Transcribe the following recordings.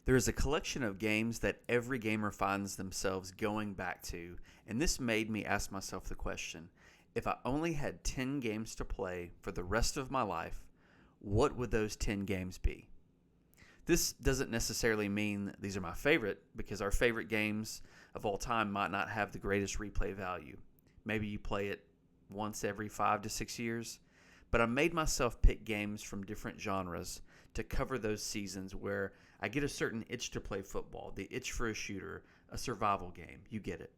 There is a collection of games that every gamer finds themselves going back to, and this made me ask myself the question, if I only had 10 games to play for the rest of my life, what would those 10 games be? This doesn't necessarily mean these are my favorite, because our favorite games of all time might not have the greatest replay value. Maybe you play it once every 5 to 6 years, but I made myself pick games from different genres to cover those seasons where I get a certain itch to play football, the itch for a shooter, a survival game, you get it.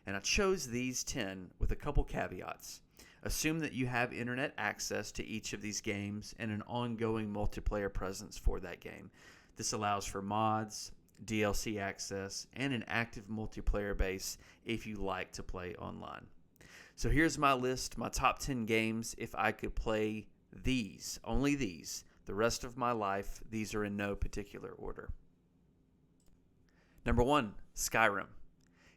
And I chose these 10 with a couple caveats. Assume that you have internet access to each of these games and an ongoing multiplayer presence for that game. This allows for mods, DLC access, and an active multiplayer base if you like to play online. So here's my list, my top 10 games if I could play these, only these, the rest of my life. These are in no particular order. Number 1, Skyrim.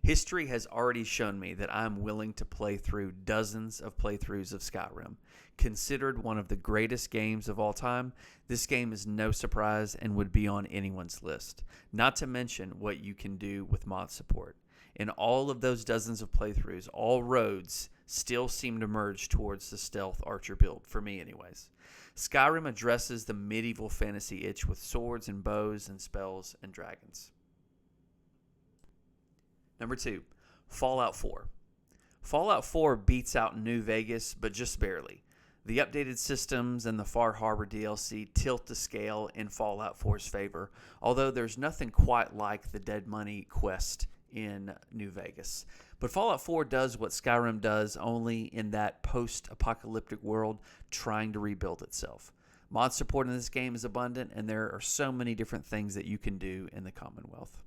History has already shown me that I'm willing to play through dozens of playthroughs of Skyrim. Considered one of the greatest games of all time, this game is no surprise and would be on anyone's list. Not to mention what you can do with mod support. In all of those dozens of playthroughs, all roads still seem to merge towards the stealth archer build, for me anyways. Skyrim addresses the medieval fantasy itch with swords and bows and spells and dragons. Number 2, Fallout 4. Fallout 4 beats out New Vegas, but just barely. The updated systems and the Far Harbor DLC tilt the scale in Fallout 4's favor, although there's nothing quite like the Dead Money quest in New Vegas. But Fallout 4 does what Skyrim does, only in that post-apocalyptic world trying to rebuild itself. Mod support in this game is abundant, and there are so many different things that you can do in the Commonwealth.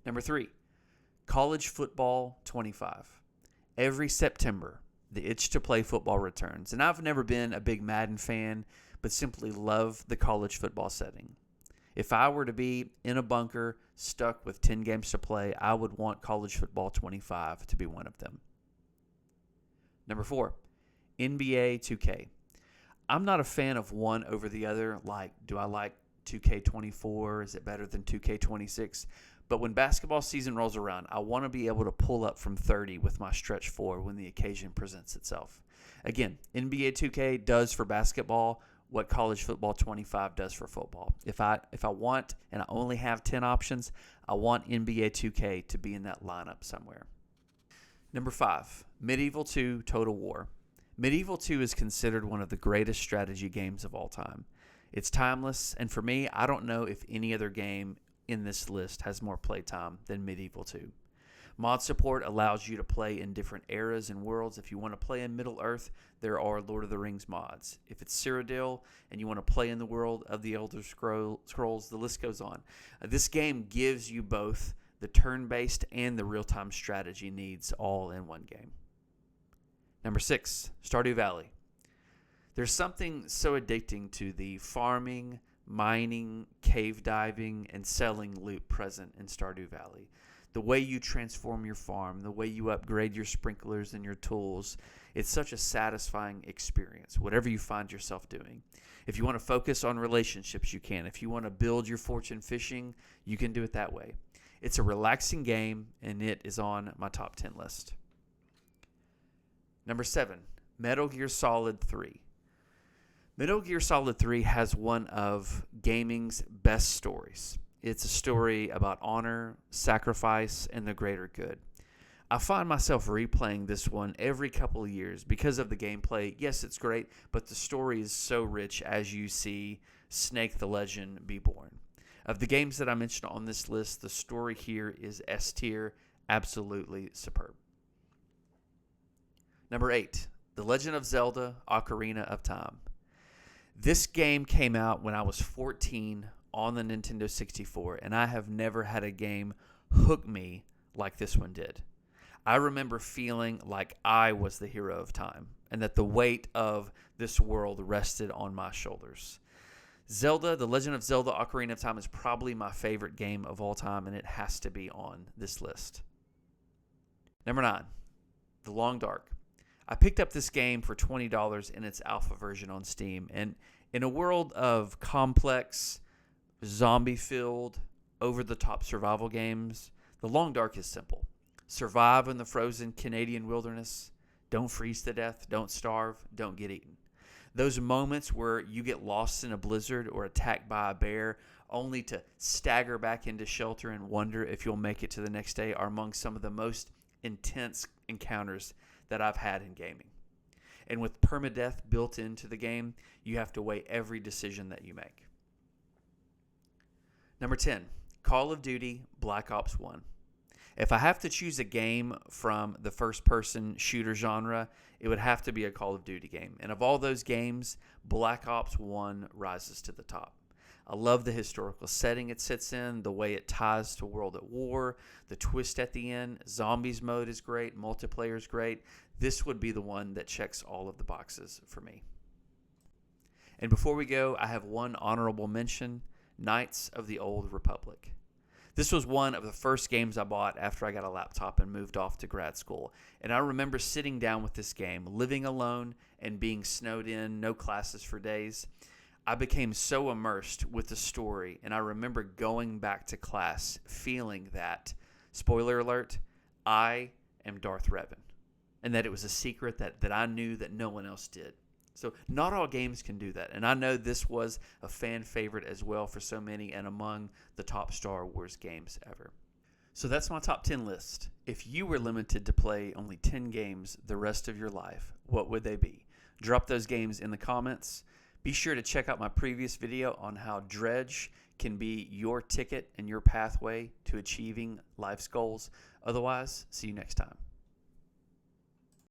Number 3, College Football 25. Every September, the itch to play football returns. And I've never been a big Madden fan, but simply love the college football setting. If I were to be in a bunker, stuck with 10 games to play, I would want College Football 25 to be one of them. Number 4, NBA 2K. I'm not a fan of one over the other. Like, do I like 2K24? Is it better than 2K26? But when basketball season rolls around, I want to be able to pull up from 30 with my stretch 4 when the occasion presents itself. Again, NBA 2K does for basketball what College Football 25 does for football. If I want, and I only have 10 options, I want NBA 2K to be in that lineup somewhere. Number 5, Medieval 2 Total War. Medieval 2 is considered one of the greatest strategy games of all time. It's timeless, and for me, I don't know if any other game in this list has more playtime than Medieval 2. Mod support allows you to play in different eras and worlds. If you want to play in Middle-earth, there are Lord of the Rings mods. If it's Cyrodiil and you want to play in the world of the Elder Scrolls, the list goes on. This game gives you both the turn-based and the real-time strategy needs all in one game. Number 6, Stardew Valley. There's something so addicting to the farming, mining, cave diving, and selling loop present in Stardew Valley. The way you transform your farm, the way you upgrade your sprinklers and your tools, it's such a satisfying experience, whatever you find yourself doing. If you want to focus on relationships, you can. If you want to build your fortune fishing, you can do it that way. It's a relaxing game, and it is on my top 10 list. Number 7, Metal Gear Solid 3. Metal Gear Solid 3 has one of gaming's best stories. It's a story about honor, sacrifice, and the greater good. I find myself replaying this one every couple of years because of the gameplay. Yes, it's great, but the story is so rich as you see Snake the Legend be born. Of the games that I mentioned on this list, the story here is S tier, absolutely superb. Number 8, The Legend of Zelda: Ocarina of Time. This game came out when I was 14 on the Nintendo 64, and I have never had a game hook me like this one did. I remember feeling like I was the hero of time, and that the weight of this world rested on my shoulders. Zelda, The Legend of Zelda: Ocarina of Time is probably my favorite game of all time, and it has to be on this list. Number 9, The Long Dark. I picked up this game for $20 in its alpha version on Steam, and in a world of complex zombie-filled, over-the-top survival games, The Long Dark is simple. Survive in the frozen Canadian wilderness. Don't freeze to death. Don't starve. Don't get eaten. Those moments where you get lost in a blizzard or attacked by a bear only to stagger back into shelter and wonder if you'll make it to the next day are among some of the most intense encounters that I've had in gaming. And with permadeath built into the game, you have to weigh every decision that you make. Number 10, Call of Duty Black Ops 1. If I have to choose a game from the first-person shooter genre, it would have to be a Call of Duty game. And of all those games, Black Ops 1 rises to the top. I love the historical setting it sits in, the way it ties to World at War, the twist at the end. Zombies mode is great, multiplayer is great. This would be the one that checks all of the boxes for me. And before we go, I have one honorable mention, Knights of the Old Republic. This was one of the first games I bought after I got a laptop and moved off to grad school. And I remember sitting down with this game, living alone and being snowed in, no classes for days. I became so immersed with the story, and I remember going back to class feeling that, spoiler alert, I am Darth Revan. And that it was a secret that I knew that no one else did. So not all games can do that. And I know this was a fan favorite as well for so many and among the top Star Wars games ever. So that's my top 10 list. If you were limited to play only 10 games the rest of your life, what would they be? Drop those games in the comments. Be sure to check out my previous video on how Dredge can be your ticket and your pathway to achieving life's goals. Otherwise, see you next time.